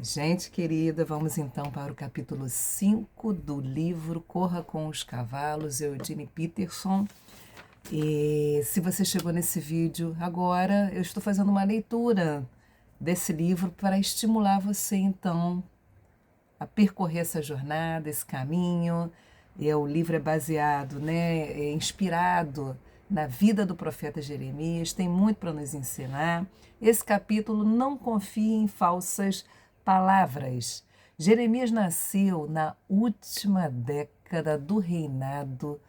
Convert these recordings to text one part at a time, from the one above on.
Gente querida, vamos então para o capítulo 5 do livro Corra com os Cavalos, Eugene Peterson. E se você chegou nesse vídeo agora, eu estou fazendo uma leitura desse livro para estimular você então a percorrer essa jornada, esse caminho. O livro é baseado, é inspirado na vida do profeta Jeremias, tem muito para nos ensinar. Esse capítulo não confia em falsas palavras. Jeremias nasceu na última década do reinado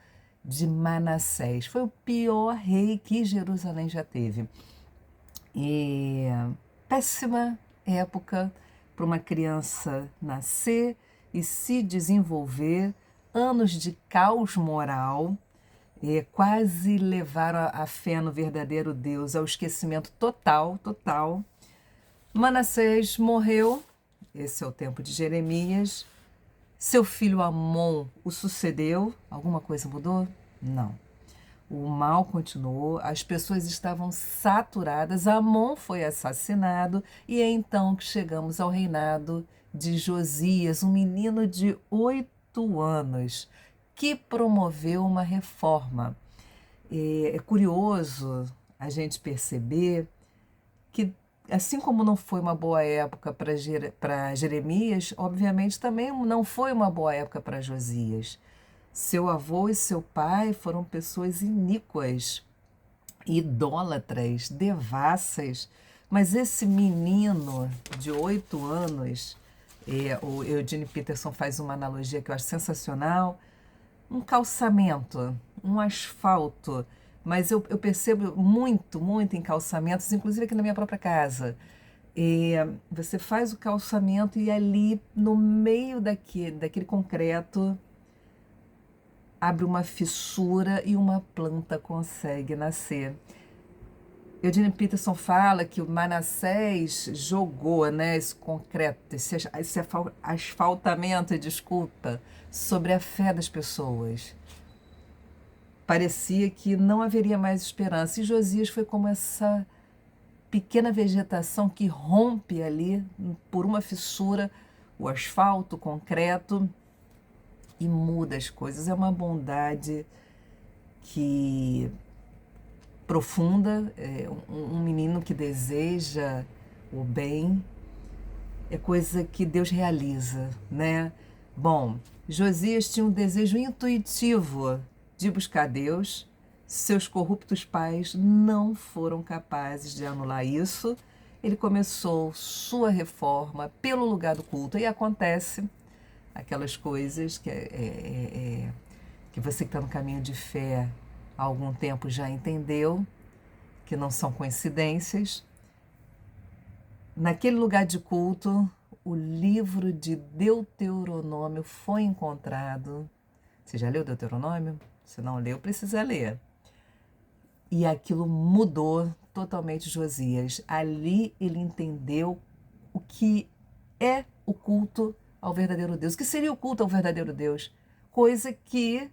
de Manassés. Foi o pior rei que Jerusalém já teve. E péssima época para uma criança nascer e se desenvolver, anos de caos moral, quase levaram a fé no verdadeiro Deus ao esquecimento total. Manassés morreu, esse é o tempo de Jeremias. Seu filho Amon o sucedeu. Alguma coisa mudou? Não. O mal continuou, as pessoas estavam saturadas, Amon foi assassinado e é então que chegamos ao reinado de Josias, um menino de 8 anos que promoveu uma reforma. É curioso a gente perceber que, assim como não foi uma boa época para Jeremias, obviamente também não foi uma boa época para Josias. Seu avô e seu pai foram pessoas iníquas, idólatras, devassas, mas esse menino de 8 anos, o Eugene Peterson faz uma analogia que eu acho sensacional, um calçamento, um asfalto, mas eu percebo muito em calçamentos, inclusive aqui na minha própria casa. Você faz o calçamento e ali no meio daquele concreto abre uma fissura e uma planta consegue nascer. Eugene Peterson fala que o Manassés jogou, esse concreto, esse asfaltamento, desculpa, sobre a fé das pessoas. Parecia que não haveria mais esperança. E Josias foi como essa pequena vegetação que rompe ali por uma fissura o asfalto, o concreto, e muda as coisas. É uma bondade que profunda, um menino que deseja o bem, é coisa que Deus realiza, né? Bom, Josias tinha um desejo intuitivo de buscar Deus. Seus corruptos pais não foram capazes de anular isso. Ele começou sua reforma pelo lugar do culto e acontece aquelas coisas que você que está no caminho de fé há algum tempo já entendeu, que não são coincidências. Naquele lugar de culto, o livro de Deuteronômio foi encontrado. Você já leu Deuteronômio? Se não leu, precisa ler. E aquilo mudou totalmente Josias. Ali ele entendeu o que é o culto ao verdadeiro Deus. O que seria o culto ao verdadeiro Deus? Coisa que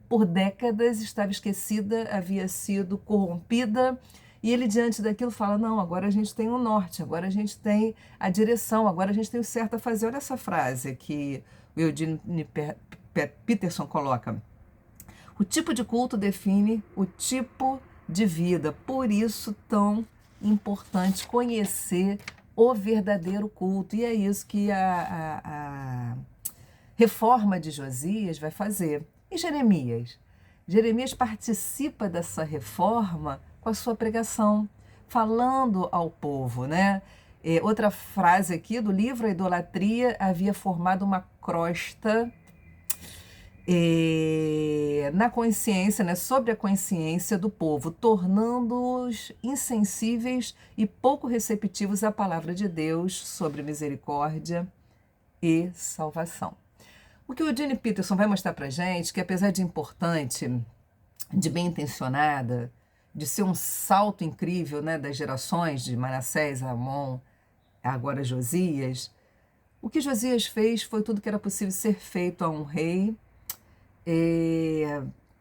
por décadas estava esquecida, havia sido corrompida, e ele diante daquilo fala, não, agora a gente tem o norte, agora a gente tem a direção, agora a gente tem o certo a fazer. Olha essa frase que o Eugene Peterson coloca. O tipo de culto define o tipo de vida, por isso tão importante conhecer o verdadeiro culto, e é isso que a reforma de Josias vai fazer. E Jeremias? Jeremias participa dessa reforma com a sua pregação, falando ao povo, né? Outra frase aqui do livro, a idolatria havia formado uma crosta na consciência, sobre a consciência do povo, tornando-os insensíveis e pouco receptivos à palavra de Deus sobre misericórdia e salvação. O que o Eugene Peterson vai mostrar para gente, que apesar de importante, de bem intencionada, de ser um salto incrível, das gerações de Manassés, Amon, agora Josias, o que Josias fez foi tudo que era possível ser feito a um rei,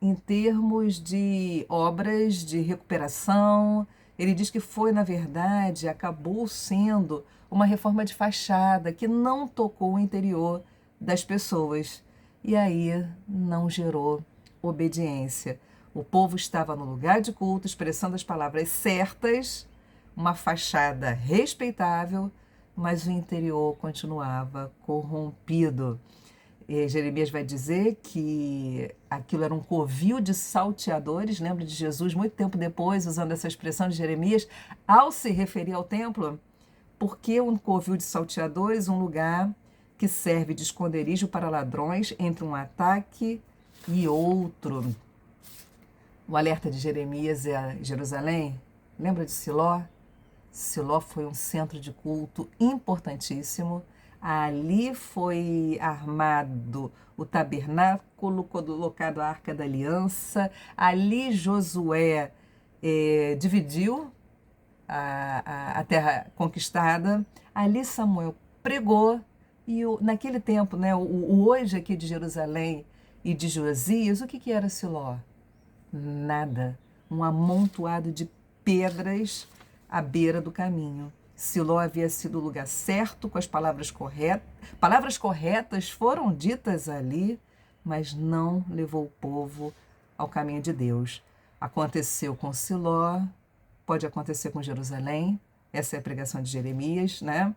em termos de obras de recuperação, Ele diz que foi, na verdade, acabou sendo uma reforma de fachada que não tocou o interior das pessoas. E aí não gerou obediência. O povo estava no lugar de culto, expressando as palavras certas, uma fachada respeitável, mas o interior continuava corrompido. Jeremias vai dizer que aquilo era um covil de salteadores. Lembra de Jesus, muito tempo depois, usando essa expressão de Jeremias, ao se referir ao templo? Porque um covil de salteadores, um lugar que serve de esconderijo para ladrões entre um ataque e outro. O alerta de Jeremias é Jerusalém. Lembra de Siló? Siló foi um centro de culto importantíssimo. Ali foi armado o tabernáculo, colocado a Arca da Aliança. Ali Josué dividiu a terra conquistada. Ali Samuel pregou. E naquele tempo, né, o hoje aqui de Jerusalém e de Josias, o que era Siló? Nada. Um amontoado de pedras à beira do caminho. Siló havia sido o lugar certo, com as palavras corretas. Palavras corretas foram ditas ali, mas não levou o povo ao caminho de Deus. Aconteceu com Siló, pode acontecer com Jerusalém. Essa é a pregação de Jeremias, né?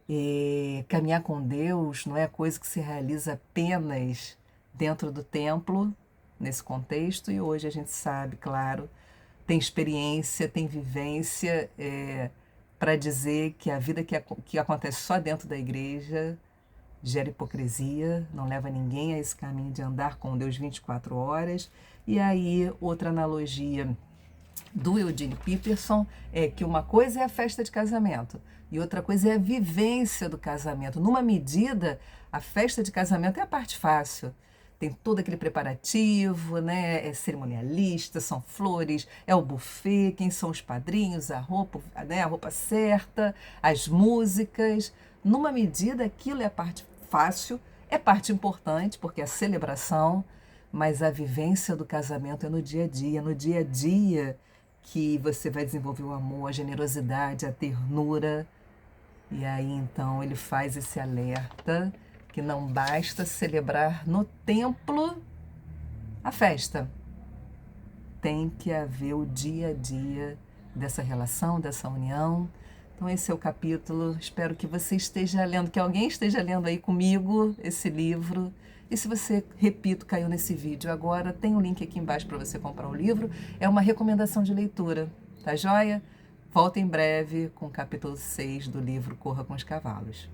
E caminhar com Deus não é coisa que se realiza apenas dentro do templo, nesse contexto, e hoje a gente sabe, claro, tem experiência, tem vivência para dizer que a vida que acontece só dentro da igreja gera hipocrisia, não leva ninguém a esse caminho de andar com Deus 24 horas. E aí, outra analogia do Eugene Peterson é que uma coisa é a festa de casamento e outra coisa é a vivência do casamento. Numa medida, a festa de casamento é a parte fácil. Tem todo aquele preparativo, né? É cerimonialista, são flores, é o buffet, quem são os padrinhos, a roupa, né? A roupa certa, as músicas. Numa medida, aquilo é a parte fácil, é parte importante, porque é a celebração, mas a vivência do casamento é no dia a dia que você vai desenvolver o amor, a generosidade, a ternura. E aí, então, ele faz esse alerta que não basta celebrar no templo a festa. Tem que haver o dia a dia dessa relação, dessa união. Então esse é o capítulo. Espero que você esteja lendo, que alguém esteja lendo aí comigo esse livro. E se você, repito, caiu nesse vídeo agora, tem um link aqui embaixo para você comprar o livro. É uma recomendação de leitura, tá joia? Volto em breve com o capítulo 6 do livro Corra com os Cavalos.